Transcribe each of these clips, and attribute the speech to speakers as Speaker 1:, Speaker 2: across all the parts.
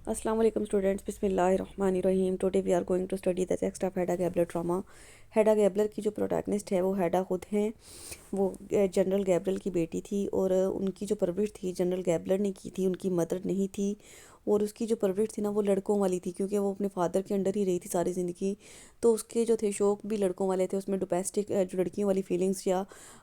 Speaker 1: अस्सलाम वालेकुम स्टूडेंट्स, बिस्मिल्लाहिर्रहमानिर्रहीम। Today we are going to study the text of Hedda Gabler drama. Hedda Gabler की जो प्रोटैगनिस्ट है वो हेडा खुद हैं। वो जनरल गैबलर की बेटी थी और उनकी जो परवरिश थी जनरल गैबलर ने की थी, उनकी मदर नहीं थी। और उसकी जो परवरिश थी ना वो लड़कों वाली थी, क्योंकि वो अपने फादर के अंडर ही रही थी सारी ज़िंदगी। तो उसके जो थे शौक भी लड़कों वाले थे, उसमें डोमेस्टिक जो लड़कियों वाली फीलिंग्स या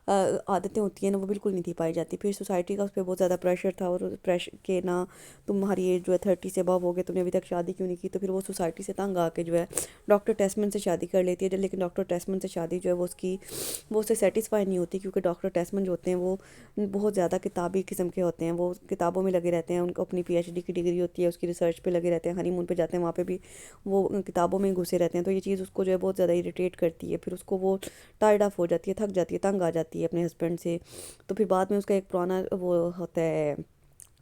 Speaker 1: आदतें होती हैं ना वो बिल्कुल नहीं थी पाई जाती। फिर सोसाइटी का उस पर बहुत ज़्यादा प्रेशर था, और प्रेशर के ना तुम्हारी एज जो है 30 से अबव हो गए, तुमने अभी तक शादी क्यों नहीं की। तो फिर वो सोसाइटी से तंग आके जो है डॉक्टर टेस्टमैन से शादी कर लेती है। लेकिन डॉक्टर टेस्टमैन से शादी जो है वो उससे सेटिस्फाई नहीं होती, क्योंकि डॉक्टर टेस्टमैन जो होते हैं वो बहुत ज़्यादा किताबी किस्म के होते हैं। वो किताबों में लगे रहते हैं, उनको अपनी पीएचडी की डिग्री होती है, उसकी रिसर्च पे लगे रहते हैं। हनीमून पे जाते हैं, वहाँ पे भी वो किताबों में घुसे रहते हैं। तो ये चीज़ उसको जो है बहुत ज़्यादा इरिटेट करती है। फिर उसको वो टायर्ड ऑफ हो जाती है, थक जाती है, तंग आ जाती है अपने हस्बैंड से। तो फिर बाद में उसका एक पुराना वो होता है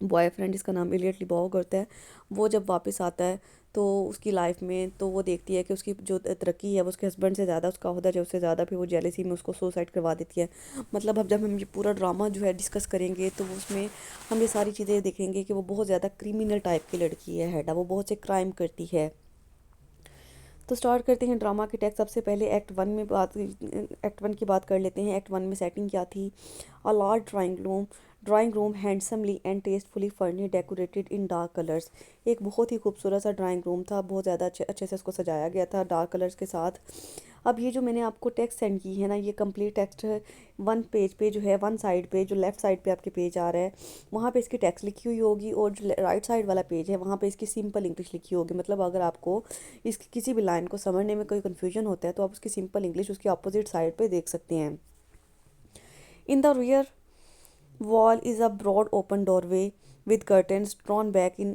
Speaker 1: बॉयफ्रेंड, जिसका नाम इलियट लिबॉग होता है। वो जब वापस आता है तो उसकी लाइफ में तो वो देखती है कि उसकी जो तरक्की है वो उसके हस्बैंड से ज़्यादा, उसका ओहदा जो उससे ज़्यादा, फिर वो जेलसी में उसको सुसाइड करवा देती है। मतलब अब जब हम ये पूरा ड्रामा जो है डिस्कस करेंगे तो उसमें हम ये सारी चीज़ें देखेंगे कि वो बहुत ज़्यादा क्रिमिनल टाइप की लड़की है हेडा, वो बहुत से क्राइम करती है। तो स्टार्ट करते हैं ड्रामा के टेक्स्ट। सबसे पहले एक्ट वन की बात कर लेते हैं। एक्ट वन में सेटिंग क्या थी? A large drawing room handsomely and tastefully furnished decorated in dark colours. एक बहुत ही खूबसूरत सा ड्राइंग रूम था, बहुत ज़्यादा अच्छे अच्छे से उसको सजाया गया था डार्क कलर्स के साथ। अब ये जो मैंने आपको टेक्स्ट सेंड की है ना, ये कंप्लीट टेक्स्ट वन पेज पे जो है, वन साइड पे जो लेफ़्ट साइड पे आपके पेज आ रहा है वहाँ पे इसकी टेक्स्ट लिखी हुई होगी, और जो राइट साइड वाला पेज है वहाँ पे इसकी सिंपल इंग्लिश लिखी होगी। मतलब अगर आपको इसकी किसी भी लाइन को समझने में कोई कन्फ्यूजन होता है तो आप उसकी सिंपल इंग्लिश उसकी अपोजिट साइड पे देख सकते हैं। In the rear wall is a broad open doorway with curtains drawn back in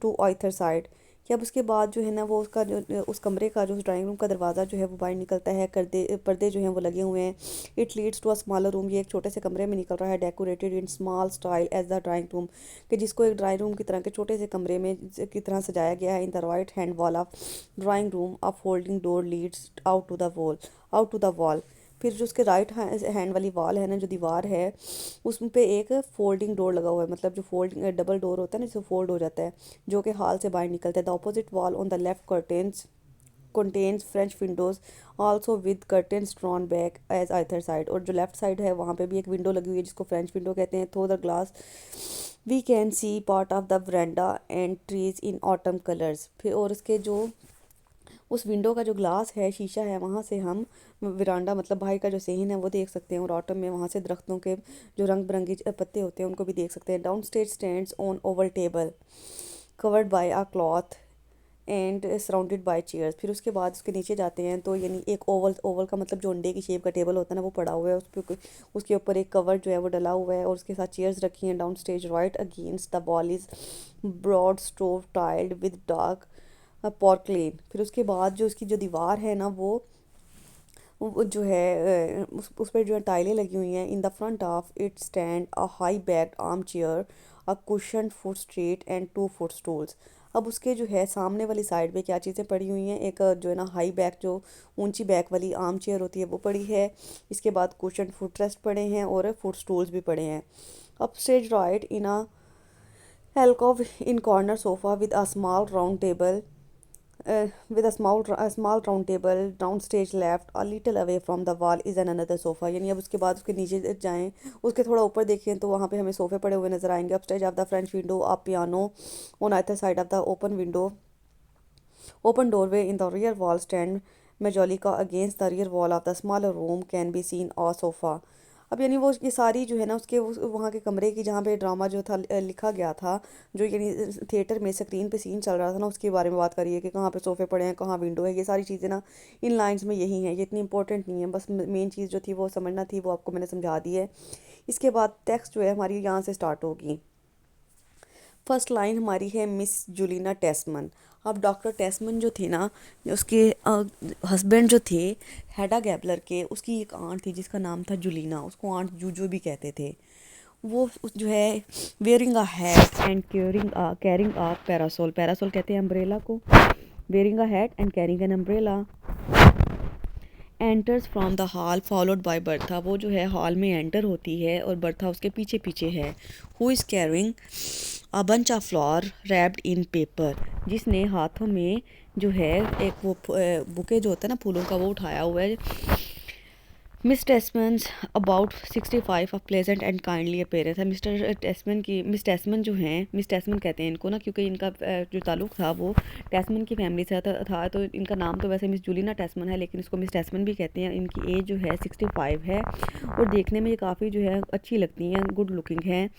Speaker 1: to either side। कि अब उसके बाद जो है ना वो उसका जो उस कमरे का जो उस ड्राइंग रूम का दरवाज़ा जो है वो बाहर निकलता है, पर्दे जो हैं वो लगे हुए हैं। It leads to a smaller room. ये एक छोटे से कमरे में निकल रहा है, decorated in small style as the drawing room, कि जिसको एक ड्राइंग रूम की तरह के छोटे से कमरे में की तरह सजाया गया है। In the right hand wall of drawing room a folding door leads out to the wall. फिर जो उसके राइट हैंड वाली वॉल है ना, जो दीवार है, उस पे एक फोल्डिंग डोर लगा हुआ है। मतलब जो फोल्डिंग डबल डोर होता है ना, जिससे फोल्ड हो जाता है, जो कि हाल से बाहर निकलता है। The opposite wall on the left curtains contains French windows also with curtains drawn back as either side। और जो लेफ्ट साइड है वहाँ पे भी एक विंडो लगी हुई है जिसको फ्रेंच विंडो कहते हैं। Through the glass we can see part of the veranda and trees in autumn colours. फिर और उसके जो उस विंडो का जो ग्लास है, शीशा है, वहाँ से हम विरांडा मतलब बाहर का जो सीन है वो देख सकते हैं। और ऑटम में वहाँ से दरख्तों के जो रंग बिरंगे पत्ते होते हैं उनको भी देख सकते हैं। Down stage stands on oval table covered by a cloth and surrounded by chairs. फिर उसके बाद उसके नीचे जाते हैं तो यानी एक ओवल ओवल का मतलब जो अंडे की शेप का टेबल होता है ना वो पड़ा हुआ है, उस पर उसके ऊपर एक कवर जो है वो डला हुआ है, और उसके साथ चेयर्स रखी हैं। Down stage right against the wall is broad stove tiled with dark porcelain. फिर उसके बाद जो उसकी जो दीवार है ना वो जो है उस पर जो है टाइलें लगी हुई हैं। In the front of it stand a high backed arm chair a cushion foot straight and two foot stools. अब उसके जो है सामने वाली साइड पे क्या चीज़ें पड़ी हुई हैं? एक जो है ना हाई बैक, जो ऊंची बैक वाली आर्म चेयर होती है वो पड़ी है। इसके बाद कुशन फुट रेस्ट पड़े हैं और फुट स्टूल्स भी पड़े हैं। अब stage right in a alcove in corner sofa with a small round table a small round table downstage left a little away from the wall is an another sofa। यानी अब उसके बाद उसके नीचे जाएं, उसके थोड़ा ऊपर देखें तो वहाँ पे हमें सोफे पड़े हुए नजर आएंगे। Upstage of the French window a piano on either side of the open doorway in the rear wall stand majolica against the rear wall of the smaller room can be seen a sofa। अब यानी वो ये सारी जो है ना उसके वहाँ के कमरे की जहाँ पे ड्रामा जो था लिखा गया था, जो यानी थिएटर में स्क्रीन पे सीन चल रहा था ना, उसके बारे में बात करिए कि कहाँ पे सोफे पड़े हैं, कहाँ विंडो है। ये सारी चीज़ें ना इन लाइंस में यही हैं, ये इतनी इंपॉर्टेंट नहीं है, बस मेन चीज़ जो थी वो समझना थी, वो आपको मैंने समझा दी है। इसके बाद टेक्स्ट जो है हमारी यहाँ से स्टार्ट होगी। फर्स्ट लाइन हमारी है मिस जुलिना टेस्मन। अब डॉक्टर टेस्मन जो थे ना, उसके हस्बैंड जो थे हेडा गैबलर के, उसकी एक आंट थी जिसका नाम था जुलिना, उसको आंट जूजो भी कहते थे। वो जो है wearing a hat and carrying a parasol, parasol कहते हैं अम्ब्रेला को, wearing a hat and carrying an umbrella enters from the hall followed by Bertha. वो जो है हॉल में एंटर होती है और बर्था उसके पीछे पीछे है। Who is carrying a bunch of flower wrapped in paper, जिसने हाथों में जो है एक वो बुके जो होता है ना फूलों का वो उठाया हुआ है। Miss Tesman about 65 of pleasant and kindly appearance है। मिस टेस्मन जो हैं, मिस टेस्मन कहते हैं इनको ना, क्योंकि इनका जो ताल्लुक था वो टेस्मन की फैमिली से था। तो इनका नाम तो वैसे मिस जूलिना टेस्मन है, लेकिन इसको मिस टेस्मन भी कहते हैं। इनकी एज जो है 65 है और देखने में ये काफ़ी जो है अच्छी लगती हैं, गुड लुकिंग हैं।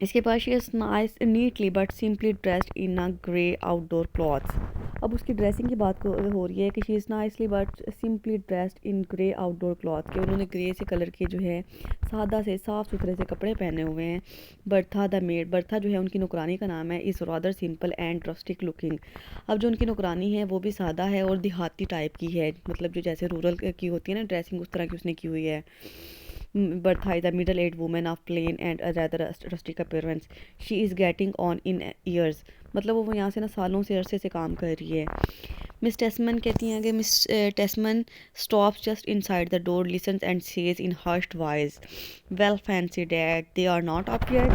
Speaker 1: इसके पास she is nice neatly but simply dressed in a grey outdoor clothes. अब उसकी ड्रेसिंग की बात हो रही है कि she is nicely but simply dressed in grey outdoor cloth, के उन्होंने ग्रे से कलर के जो है सादा से साफ़ सुथरे से कपड़े पहने हुए हैं। बर्था द मेड, बर्था जो है उनकी नौकरानी का नाम है, is rather simple and rustic looking. अब जो उनकी नौकरानी है वो भी सादा है और देहाती टाइप की है, मतलब जो जैसे रूरल की होती है ना ड्रेसिंग, उस तरह की उसने की हुई है। Bertha is a middle-aged woman of plain and a rather rustic appearance. She is getting on in years. मतलब वो यहाँ से ना सालों से अरसे से काम कर रही है। मिस टेस्मन कहती हैं कि Miss Tesman stops just inside the door, listens and says in hushed voice, well fancy dad they are not up yet.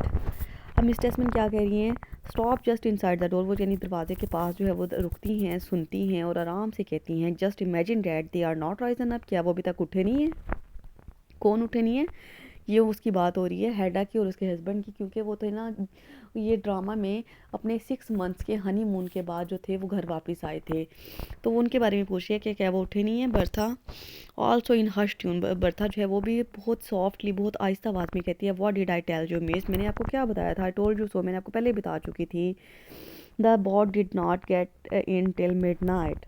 Speaker 1: अब मिस टेस्मन क्या कह रही हैं? Stop just inside the door, वो यानी दरवाजे के पास जो है वो रुकती हैं, सुनती हैं और आराम से कहती हैं, just imagine that they are not risen up, क्या वो अभी तक उठे नहीं हैं? कौन उठे नहीं है? ये उसकी बात हो रही है हेडा की और उसके हस्बैंड की, क्योंकि वो थे ना ये ड्रामा में अपने 6 मंथ्स के हनीमून के बाद जो थे वो घर वापस आए थे, तो वो उनके बारे में पूछ रही है कि क्या वो उठे नहीं है। Bertha also in hush tune, Bertha जो है वो भी बहुत सॉफ्टली, बहुत आहिस्ता आवाज़ में कहती है, what did I tell you miss, मैंने आपको क्या बताया था, आई टोल्ड यू सो, मैंने आपको पहले बता चुकी थी। The boat did not get in till midnight.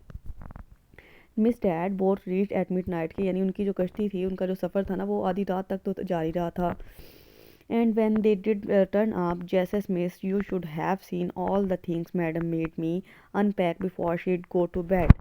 Speaker 1: Miss dad boat reach at midnight, की यानी उनकी जो कश्ती थी, उनका जो सफ़र था ना वो आधी रात तक तो जारी रहा था। And when they did turn up Jesus miss, you should have seen all the things madam made me unpack before she go to bed.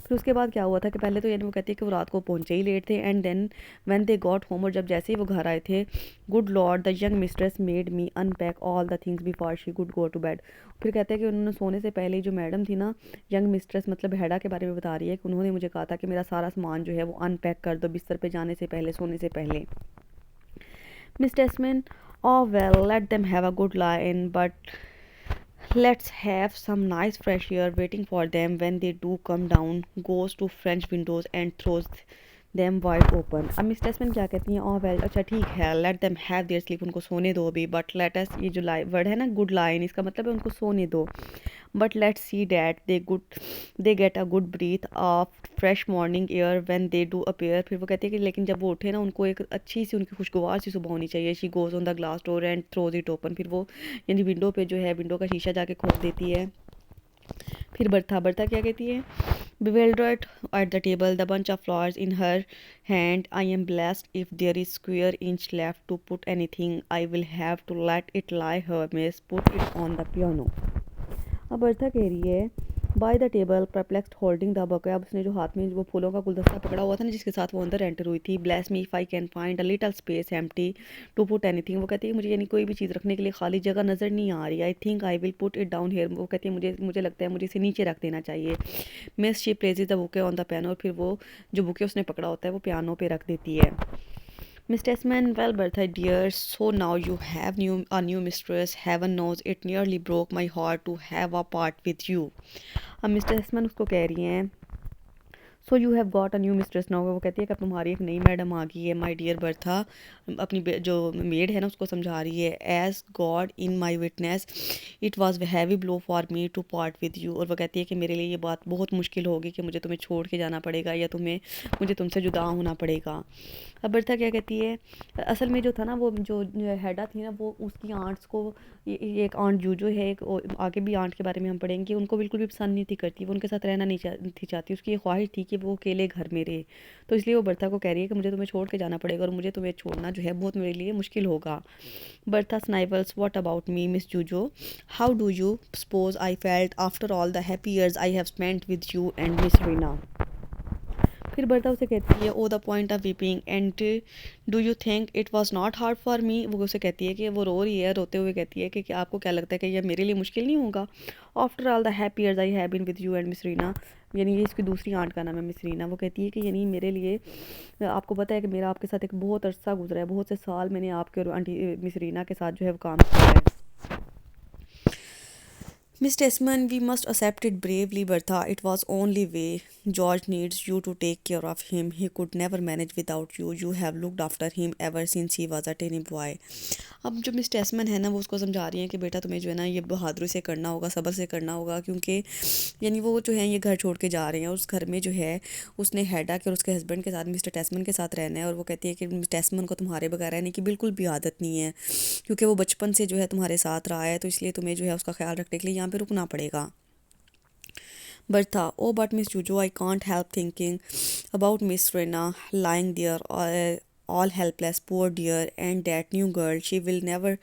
Speaker 1: फिर उसके बाद क्या हुआ था कि पहले तो यानी वो कहती है कि वो रात को पहुंचे ही लेट थे, and then when they got home, और जब जैसे ही वो घर आए थे, good Lord the young mistress made me unpack all the things before she could go to bed. फिर कहते हैं कि उन्होंने सोने से पहले ही जो मैडम थी ना, यंग मिस्ट्रेस मतलब हेडा के बारे में बता रही है कि उन्होंने मुझे कहा था कि मेरा सारा सामान जो है वो अनपैक कर दो बिस्तर पे जाने से पहले, सोने से पहले। Miss Tesman, oh well, let them have a good lie-in, but let's have some nice fresh air waiting for them when they do come down, goes to French windows and throws them wide open। अब Miss Tesman क्या कहती हैं? oh well, अच्छा ठीक है, let them have their sleep, उनको सोने दो अभी, but let us, ये जो वर्ड है ना गुड लाइन, इसका मतलब है उनको सोने दो, but let's see that they get a good breath of fresh morning air when they do appear। फिर वो कहती है कि लेकिन जब वो उठे ना, उनको एक अच्छी सी उनकी खुशगवार सी सुबह होनी चाहिए। she goes on the glass door and throws it open, फिर वो यानी विंडो पे जो है विंडो का शीशा जाके खोल देती है। फिर बर्था क्या कहती है? bewildered at the table, the bunch of flowers in her hand, I am blessed if there is square inch left to put anything, I will have to let it lie here miss, put it on the piano। अब Bertha कह रही है by the table perplexed holding the bouquet, अब उसने जो हाथ में वो फूलों का गुलदस्ता पकड़ा हुआ था ना जिसके साथ वो अंदर एंटर हुई थी, bless me if I can find a little space empty to put anything, वो कहती है मुझे यानी कोई भी चीज़ रखने के लिए खाली जगह नज़र नहीं आ रही, I think I will put it down here, वो कहती है मुझे लगता है मुझे इसे नीचे रख देना चाहिए। Miss she places the bouquet on the piano, और फिर वो जो बुके उसने पकड़ा होता है वो पियानो पे रख देती है। Miss Tesman, well, Bertha dear, so now you have a new mistress. Heaven knows it nearly broke my heart to have a part with you। अब मिस टेस्मन उसको कह रही हैं so you have got a new mistress now, वो कहती है कि अब तुम्हारी एक नई मैडम आ गई है। माई डियर बर्था, अपनी जो मेड है ना उसको समझा रही है, as God in my witness it was heavy blow for me to part with you, और वो कहती है कि मेरे लिए ये बात बहुत मुश्किल होगी कि मुझे तुम्हें छोड़ के जाना पड़ेगा या मुझे तुमसे जुदा होना पड़ेगा। अब बर्था क्या कहती है? असल में जो था ना वो जो हेडा थी ना, वो उसकी आंट्स को, ये एक आंट जूजो है, एक आगे भी आंट के बारे में हम पढ़ेंगे, उनको बिल्कुल भी पसंद नहीं थी करती, वो उनके साथ रहना नहीं थी चाहती, उसकी ये ख्वाहिश थी कि वो अकेले घर में रहे, तो इसलिए वो बर्था को कह रही है कि मुझे तुम्हें छोड़ के जाना पड़ेगा और मुझे तुम्हें छोड़ना जो है बहुत मेरे लिए मुश्किल होगा। Bertha snivels, what about me Miss Juju, how do you suppose I felt after all the happy years I have spent with you and miss Rina. फिर बर्ता उसे कहती है on the point of weeping and do you think it was not hard for me, वो उसे कहती है कि वो रो रही है, रोते हुए कहती है कि आपको क्या लगता है कि यह मेरे लिए मुश्किल नहीं होगा। After all the happy years I have been with you and miss Rina, यानी ये इसकी दूसरी आंट का नाम है मिस रीना। वो कहती है कि यानी मेरे लिए आपको पता है कि मेरा आपके साथ एक बहुत अरसा गुजरा है, बहुत से साल मैंने आपके और आंटी मिस रीना के साथ जो है वो काम किया है। Miss Tesman, we must accept it bravely, Bertha. It was only way. George needs you to take care of him. He could never manage without you. You have looked after him ever since he was a tiny boy. अब जो miss टेस्मन है ना वो उसको समझा रही हैं कि बेटा तुम्हें जो है ना ये बहादुरी से करना होगा, सब्र से करना होगा, क्योंकि यानी वो जो है ये घर छोड़ के जा रहे हैं और उस घर में जो है उसने हेडा के और उसके हस्बैंड के साथ मिस्टर टेस्मन के साथ रहना है। और वो कहती है कि मिस टेस्मन को तुम्हारे बगैर रहने की बिल्कुल भी आदत नहीं है, क्योंकि वो बचपन से जो है तुम्हारे साथ रहा है, तो इसलिए तुम्हें जो है उसका ख्याल रखने के लिए यहाँ पे रुकना पड़ेगा। Bertha, oh, but Miss Juju, I can't help thinking about Miss Rena lying there, all helpless, poor dear, and that new girl. She will never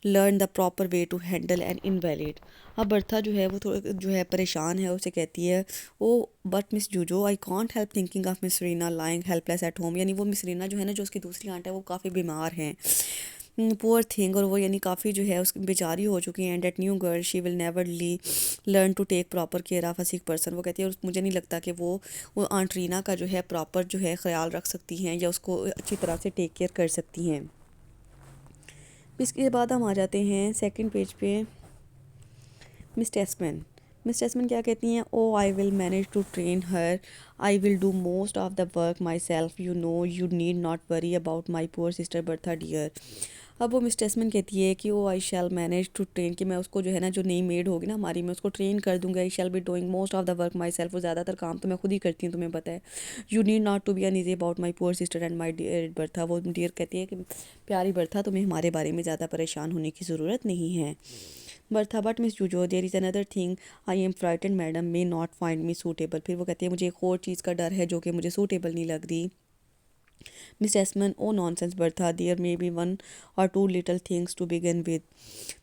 Speaker 1: learn the proper way to handle an invalid. अब Bertha जो है वो थोड़ा जो है परेशान है, उसे कहती है ओ but miss जूजो I can't help thinking of miss Reena lying helpless at home. यानी वो मिस रीना जो है ना, जो उसकी दूसरी आंट है, वो काफ़ी बीमार हैं, पुअर थिंग, और वो यानी काफ़ी जो है उस बेचारी हो चुकी हैं। And that new girl she will never learn to take proper care of a sick person. वो कहती है मुझे नहीं लगता कि वो आंट रीना का जो है प्रॉपर जो है ख्याल रख सकती हैं या उसको अच्छी तरह से टेक केयर कर सकती हैं। इसके बाद हम आ जाते हैं सेकंड पेज पे। मिस टेस्मन, मिस टेस्मन क्या कहती हैं, oh I will manage to train her, I will do most of the work myself, you know you need not worry about my poor sister Bertha dear. अब वो Miss Tesman कहती है कि oh I shall manage to train, कि मैं उसको जो है ना, जो नई मेड होगी ना हमारी, मैं उसको ट्रेन कर दूंगा। I shall be doing most of the work myself, वो ज़्यादातर काम तो मैं खुद ही करती हूँ, तुम्हें पता है। You need not to be uneasy about my poor sister and my dear Bertha. वो डियर कहती है कि प्यारी बर्था, तुम्हें हमारे बारे में ज़्यादा परेशान होने की ज़रूरत नहीं है। Bertha, but miss Juju there is another thing I am frightened madam may not find me suitable. फिर वो कहती है मुझे एक और चीज़ का डर है जो कि मुझे सूटेबल नहीं लग रही। Miss Tesman, oh nonsense Bertha, there may be one or two little things to begin with.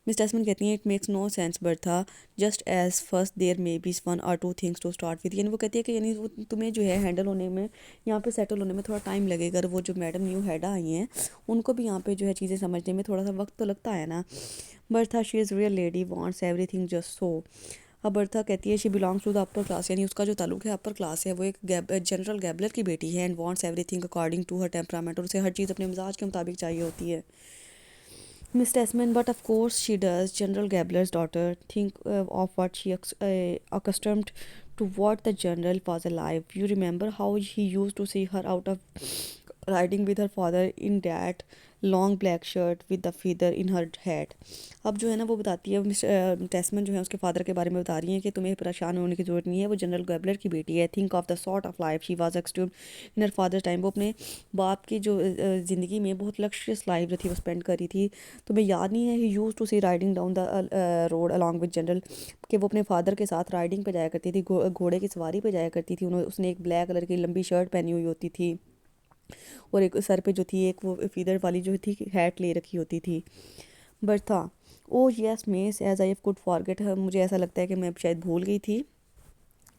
Speaker 1: Miss Tesman कहती हैं it makes no sense Bertha, just as first there may be one or two things to start with. यानी वो कहती है कि यानी वो तुम्हें जो है हैंडल होने में, यहाँ पे सेटल होने में थोड़ा टाइम लगेगा। वो जो मैडम न्यू हेड आई हैं उनको भी यहाँ पे जो है चीज़ें समझने में थोड़ा सा वक्त तो लगता है ना। Bertha, she is real lady wants everything just so. अब बर्था कहती है she belongs to the upper class, यानी उसका जो ताल्लुक है अपर क्लास है। वो एक जनरल गैबलर की बेटी है and wants everything according to her temperament, और उसे हर चीज़ अपने मिजाज के मुताबिक चाहिए होती है। Miss Tesman, but of course she does. General Gabler's daughter. Think of what she accustomed to what the general was alive. You remember how he used to see her out of riding with her father in that long black shirt with the feather in her head. अब जो है ना वो बताती है, miss Tesman जो है उसके फादर के बारे में बता रही हैं कि तुम्हें परेशान होने की ज़रूरत नहीं है, वो जनरल गैबलर की बेटी है। Think of the sort of life she was accustomed in her father time. वो अपने बाप की जो ज़िंदगी में बहुत लग्जरियस लाइफ जो थी वो स्पेंड करी थी। तुम्हें याद नहीं है, he use to see riding down the road along with general, कि वो अपने फादर के साथ राइडिंग पे जाया करती थी, घोड़े की सवारी पे जाया करती थी। उसने एक ब्लैक कलर की लंबी शर्ट पहनी हुई होती थी और एक सर पे जो थी एक वो फीदर वाली जो थी हैट ले रखी होती थी। Bertha, oh yes miss as I could forget, मुझे ऐसा लगता है कि मैं शायद भूल गई थी।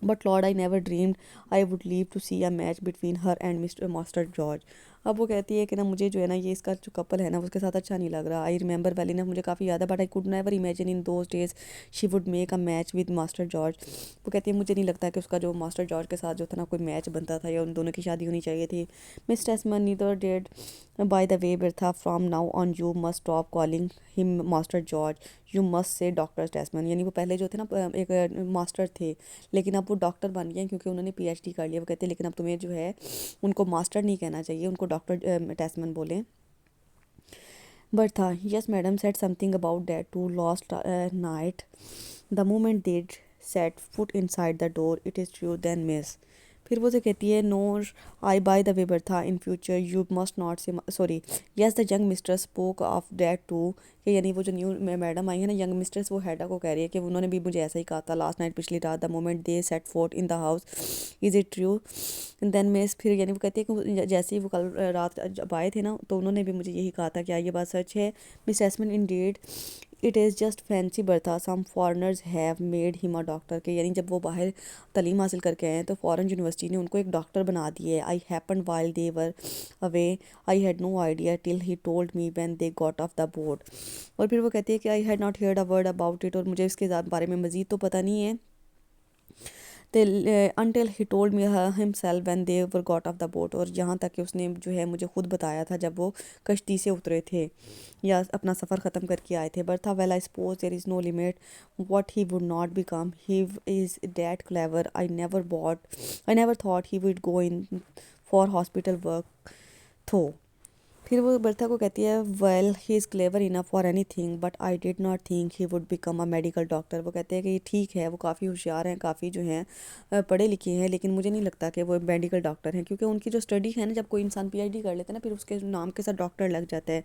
Speaker 1: But Lord I never dreamed I would live to see a match between her and mister master George. अब वो कहती है कि ना मुझे जो है ना ये इसका जो कपल है ना उसके साथ अच्छा नहीं लग रहा। आई रिमेंबर वेल इनफ, मुझे काफ़ी याद है, but I could never imagine in those days she would make a match with master George. वो कहती है मुझे नहीं लगता कि उसका जो मास्टर जॉर्ज के साथ जो था ना कोई मैच बनता था या उन दोनों की शादी होनी चाहिए थी। Miss Tesman, neither did by the way Bertha, from now on you must stop calling him master George, you must say doctor Tesman. यानी वो पहले जो थे ना एक मास्टर थे, लेकिन अब वो डॉक्टर बन गए क्योंकि उन्होंने पीएचडी कर लिया। वो कहते हैं लेकिन अब तुम्हें जो है उनको मास्टर नहीं कहना चाहिए, उनको डॉक्टर टेस्मन बोलें। Bertha, yes madam said something about that too last night the moment they set foot inside the door, it is true then miss. फिर वो से कहती है nor I by the way Bertha in future you must not say sorry yes the young mistress spoke of that too, कि यानी वो जो new madam आई है ना यंग मिस्ट्रेस, वो हेडा को कह रही है कि उन्होंने भी मुझे ऐसा ही कहा था लास्ट नाइट, पिछली रात, the moment they set foot in the house, is it true then miss. फिर यानी वो कहती है कि जैसे ही वो कल रात जब आए थे ना तो उन्होंने भी मुझे यही कहा था, क्या ये बात सच है? Miss Tesman, indeed it is just fancy Bertha, some foreigners have made him a doctor, के यानी जब वो बाहर तालीम हासिल करके आए हैं तो फ़ॉरेन यूनिवर्सिटी ने उनको एक डॉक्टर बना दिए। I happen while they were away, I had no idea till he told me when they got off the board. और फिर वो कहती है कि I had not heard a word about it, और मुझे इसके बारे में मज़ीद तो पता नहीं है। until he told me himself when they were got off the boat, और यहाँ तक कि उसने जो है मुझे खुद बताया था जब वो कश्ती से उतरे थे या अपना सफ़र ख़त्म करके आए थे। Bertha, well I suppose there is no limit what he would not become, he is that clever, I never thought he would go in for hospital work though. फिर वो बर्था को कहती है, well he is clever enough for anything but I did not think he would become a medical doctor. वो कहते हैं कि ठीक है, वो काफ़ी होशियार हैं, काफ़ी जो हैं पढ़े लिखे हैं, लेकिन मुझे नहीं लगता कि वो मेडिकल डॉक्टर हैं, क्योंकि उनकी जो स्टडी है ना, जब कोई इंसान PhD कर लेता है ना, फिर उसके नाम के साथ डॉक्टर लग जाता है।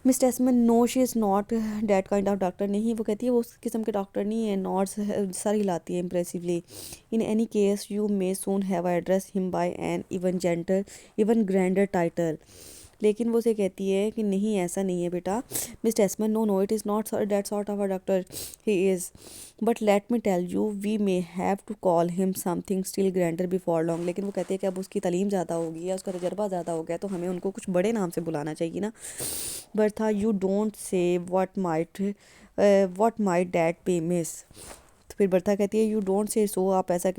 Speaker 1: Miss Tesman, no she is not that kind of doctor. नहीं, वो कहती है वो उस किस्म के डॉक्टर नहीं है। नॉट्स सर हिलाती है impressively. In any case you may soon have address him by an even grander title. लेकिन वो उसे कहती है कि नहीं, ऐसा नहीं है बेटा। Miss Tesman, no no, it is not that sort of a doctor he is, but let me tell you we may have to call him something still grander before long. लेकिन वो कहते हैं कि अब उसकी तालीम ज़्यादा होगी या उसका तजर्बा ज़्यादा हो गया, तो हमें उनको कुछ बड़े नाम से बुलाना चाहिए ना। Bertha, you don't say what might that be miss. तो फिर बर्था कहती है, यू डोंट से सो, आप ऐसा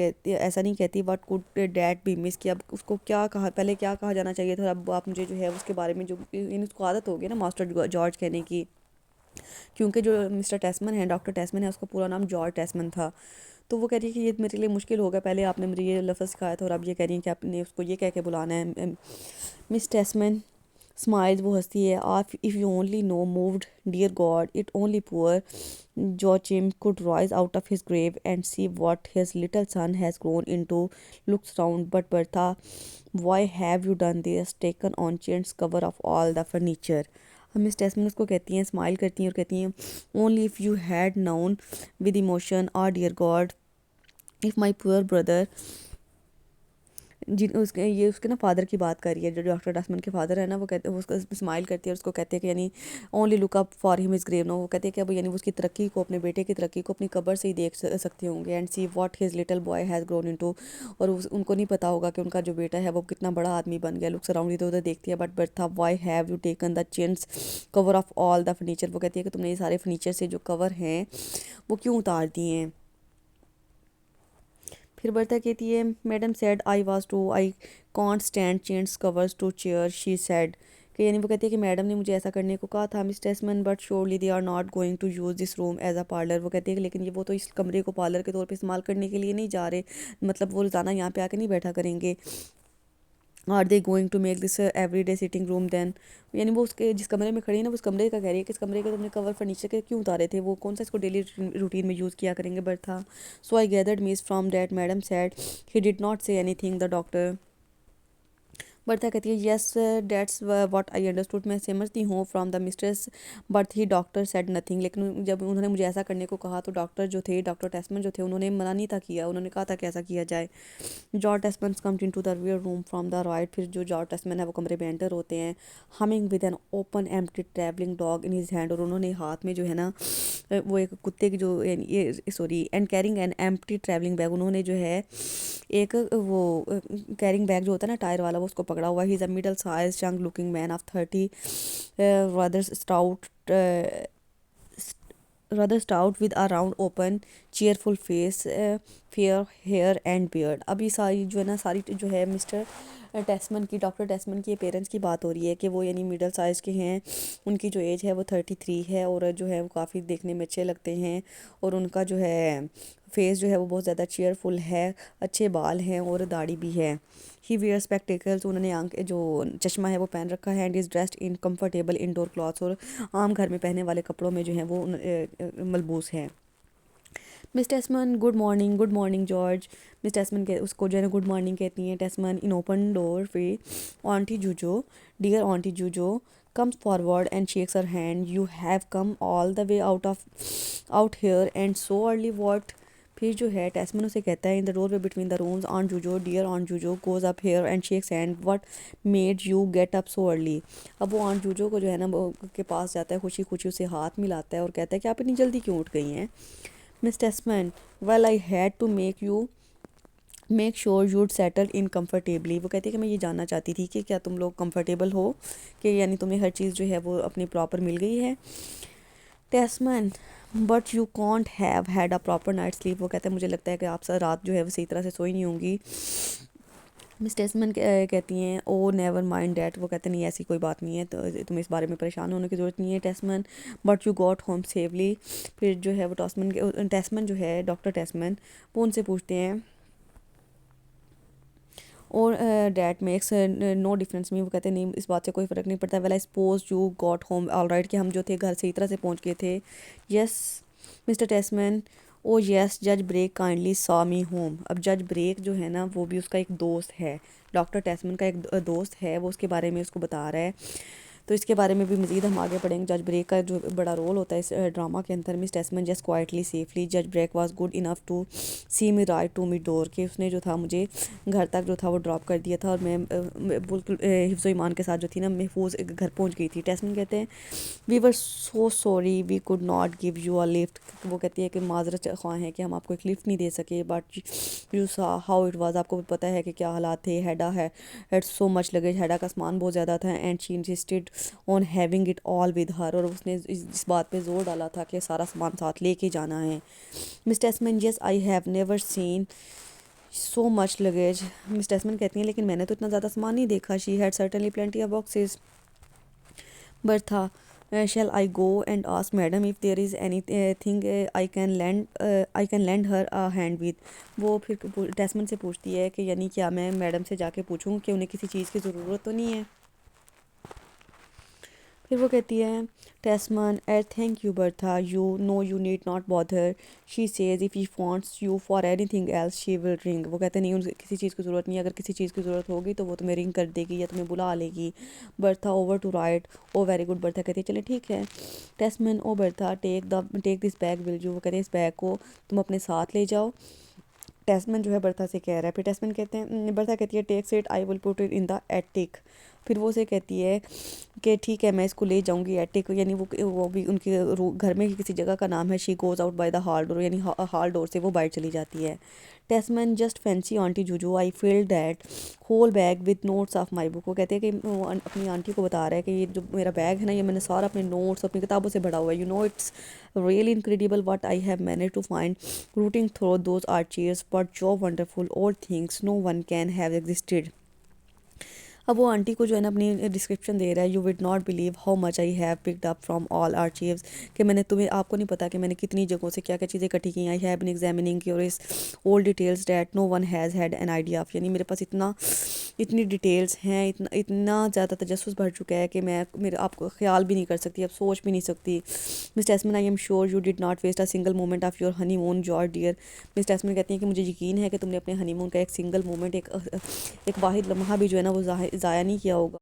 Speaker 1: नहीं कहती। What could that be miss, कि अब उसको क्या कहा, पहले क्या कहा जाना चाहिए था, अब आप मुझे जो है उसके बारे में, जो इन उसको आदत हो गई ना मास्टर जॉर्ज कहने की, क्योंकि जो मिस्टर टेस्मन है, डॉक्टर टेस्मन है, उसका पूरा नाम जॉर्ज टेस्मन था। तो वो कह रही है कि ये मेरे लिए मुश्किल होगा, पहले आपने मुझे ये लफ्ज़ सिखाया था और अब ये कह रही हैं कि आपने उसको ये कह के बुलाना है। मिस टेस्मन स्माइल्स, वो हंसती है। आप if you only know moved dear God it only poor Joachim could rise out of his grave and see what his little son has grown into. Looks round, but Bertha, why have you done this? Taken on chintz cover of all the furniture. हम miss Tesman उसको कहती हैं, smile करती हैं और कहती हैं, only if you had known with emotion और dear God if my poor brother, जिन उसके ये उसके ना फादर की बात कर रही है, जो डॉक्टर टेस्मन के फादर है ना, वो कहते वो उसको स्माइल करती है और उसको कहते हैं कि यानी only look up for him is grave. No, वो कहते हैं कि अब यानी वो उसकी तरक्की को, अपने बेटे की तरक्की को अपनी कब्र से ही देख सकते होंगे। And see what his little boy has grown into, और उनको नहीं पता होगा कि उनका जो बेटा है वो कितना बड़ा आदमी बन गया। लुक्स अराउंड, इधर उधर देखती है। But Bertha, why have you taken the chintz cover off all the furniture. वो कहती है कि तुमने ये सारे फर्नीचर से जो कवर हैं वो क्यों उतार दिए हैं। फिर बर्ता कहती है, madam said I was to I can't stand change covers to chair she said, कि यानी वो कहती है कि मैडम ने मुझे ऐसा करने को कहा था miss Tesman, but surely they are not going to use this room as a parlour. वो कहती है कि लेकिन ये वो तो इस कमरे को पार्लर के तौर पे इस्तेमाल करने के लिए नहीं जा रहे, मतलब वो रोज़ाना यहाँ पे आके नहीं बैठा करेंगे। Are they going to make this every day sitting room then, यानी वो उसके जिस कमरे में खड़ी है ना, उस कमरे का कह रही है कि इस कमरे के तुमने कवर फर्नीचर के क्यों उतारे थे, वो कौन सा इसको डेली रूटीन में यूज़ किया करेंगे। बट था, so I gathered miss from that madam said he did not say any thing the doctor. Bertha कहती है, yes that's what I understood, मैं समझती हूँ from the mistress, but he doctor said nothing. लेकिन जब उन्होंने मुझे ऐसा करने को कहा तो डॉक्टर जो थे, डॉक्टर टेस्मन जो थे, उन्होंने मना नहीं था किया, उन्होंने कहा था कि ऐसा किया जाए। George Tesman comes into the rear room from the right, फिर जो जॉर्ज टेस्मन है वो कमरे में एंटर होते हैं, humming with an open empty travelling dog in his hand, और उन्होंने हाथ में जो है ना वो एक कुत्ते की जो ये sorry and carrying an empty travelling bag, उन्होंने जो है एक वो कैरिंग बैग जो होता है ना टायर वाला, वो उसको पकड़ा हुआ। He is a middle size young looking man of 30, rather stout uh, rather stout with a round open cheerful face, fair hair and beard। अब ये सारी जो है ना, सारी जो है मिस्टर टेस्मन की, डॉक्टर टेस्मन की पेरेंट्स की बात हो रही है कि वो यानी मिडल साइज़ के हैं, उनकी जो एज है वो 33 है, और जो है वो काफ़ी देखने में अच्छे लगते हैं, और उनका जो है फेस जो है वो बहुत ज़्यादा चेयरफुल है, अच्छे बाल हैं और दाढ़ी भी है। ही वेयर स्पेक्टिकल्स, उन्होंने आंख जो चश्मा है वो पहन रखा है। And is dressed in comfortable indoor clothes, और आम घर में पहनने वाले कपड़ों में जो है वो मलबूस है। Miss Tesman, good morning George. Miss Tesman के उसको जो है ना गुड मॉर्निंग कहती हैं। Tesman in open doorway, auntie Jujo, dear auntie Jujo comes forward and shakes her hand. You have come all the way out here and so early, what? फिर जो है टेस्मन उसे कहता है, in the doorway between the rooms, aunt Juju, dear aunt Juju goes up here and shakes hand, what made you get up so early. अब वो on जूजो को जो है ना वो के पास जाता है, खुशी खुशी उसे हाथ मिलाता है और कहता है कि आप इतनी जल्दी क्यों उठ गई हैं। Miss Tesman, well I had to make sure you'd settle in comfortably. वो कहती है कि मैं ये जानना चाहती थी कि क्या तुम लोग कंफर्टेबल हो, कि यानी तुम्हें हर चीज़ जो है वो अपनी प्रॉपर मिल गई है। Tesman but you can't have had a proper night sleep. वो कहते हैं मुझे लगता है कि आप रात जो है वो सही तरह से सोई नहीं होंगी। मिस टेस्टमैन कहती हैं ओ नेवर माइंड डैट। वो कहते हैं नहीं ऐसी कोई बात नहीं है, तो तुम्हें इस बारे में परेशान होने की ज़रूरत नहीं है Tesman, but you got home Sevli. फिर जो है वो टेस्टमैन जो है डॉक्टर टेस्टमैन वो उनसे पूछते हैं और डैट मेक्स नो डिफरेंस मी। वो कहते हैं नहीं इस बात से कोई फ़र्क नहीं पड़ता। Well I suppose you got home all right, कि हम जो थे घर सही तरह से पहुंच गए थे। Yes Mr Tesman oh yes जज Brack kindly saw me home. अब जज ब्रेक जो है ना वो भी उसका एक दोस्त है, डॉक्टर टेस्टमैन का एक दोस्त है, वो उसके बारे में उसको बता रहा है। तो इसके बारे में भी मज़ीद हम आगे पढ़ेंगे। जज ब्रेक का जो बड़ा रोल होता है इस ड्रामा के अंदर। Miss Tesman just quietly safely जज Brack was good enough to see me right to me door, के उसने जो था मुझे घर तक जो था वो ड्रॉप कर दिया था और मैं बिल्कुल हिफ्ज़ ईमान के साथ जो थी ना महफूज घर पहुंच गई थी। टेस्टमैन कहते हैं we were so sorry we could not give you a lift. वो कहती है कि माजरत ख्वाह हैं कि हम आपको एक लिफ्ट नहीं दे सके, बट यू सा हाउ इट वाज। आपको पता है कि क्या हालात थे। हैडा है हैड सो मच लगेज, हैडा का सामान बहुत ज़्यादा था। And she insisted on having it all with her, और उसने इस बात पे जोर डाला था कि सारा सामान साथ लेके जाना है। Miss Tesman yes I have never seen so much luggage. Miss Tesman कहती हैं लेकिन मैंने तो इतना ज़्यादा सामान नहीं देखा। She had certainly plenty of boxes Bertha shall I go and ask madam if there is anything I can lend her a hand with। वो फिर टेस्टमैन से पूछती है कि यानी क्या मैं मैडम से जाके पूछूं कि उन्हें किसी चीज़ की ज़रूरत तो नहीं है। फिर वो कहती है Tesman at thank you Bertha you know you need not bother. She says if he wants you for anything else she will ring. वो कहते हैं नहीं उनसे किसी चीज़ की ज़रूरत नहीं है, अगर किसी चीज़ की ज़रूरत होगी तो वो तुम्हें रिंग कर देगी या तुम्हें बुला लेगी। Bertha over to right oh very good. Bertha कहती है चले ठीक है। Tesman oh Bertha take this bag will you. वो कहते हैं इस बैग को तुम अपने साथ ले जाओ। टेस्टमैन जो है बर्था से कह रहा है। फिर टेस्टमैन कहते हैं बर्था कहती है take it I will put it in the attic. फिर वो उसे कहती है कि ठीक है मैं इसको ले जाऊंगी एटिक, यानी वो भी उनके घर में किसी जगह का नाम है। She goes out by the hall door, यानी हॉल डोर से वो बाहर चली जाती है। Tesman just fancy auntie Juju I feel that whole bag with notes of my book. वो कहते हैं कि वो अपनी आंटी को बता रहा है कि ये जो मेरा बैग है ना ये मैंने सारा अपने नोट्स अपनी किताबों से भरा हुआ है। You know it's really incredible what I have manage to find rooting through those archives but जो wonderful all things no one can have existed. अब वो आंटी को जो है ना अपनी डिस्क्रिप्शन दे रहा है। You would not believe how much I have picked up from all archives, कि मैंने तुम्हें आपको नहीं पता कि मैंने कितनी जगहों से क्या क्या चीज़ें इकट्ठी की। I have been examining your is old details that no one has had an idea of, यानी मेरे पास इतनी डिटेल्स हैं, इतना ज़्यादा तजस्सुस बढ़ चुका है कि मैं मेरे आपको ख्याल भी नहीं कर सकती, अब सोच भी नहीं सकती। Miss Tesman I am sure you did not waste a single moment of your honeymoon George dear. Miss Tesman कहती हैं कि मुझे यकीन है कि तुमने अपने हनीमून का एक सिंगल मोमेंट एक वाहिद लम्हा भी जो है ना वो ज़ाया नहीं किया होगा।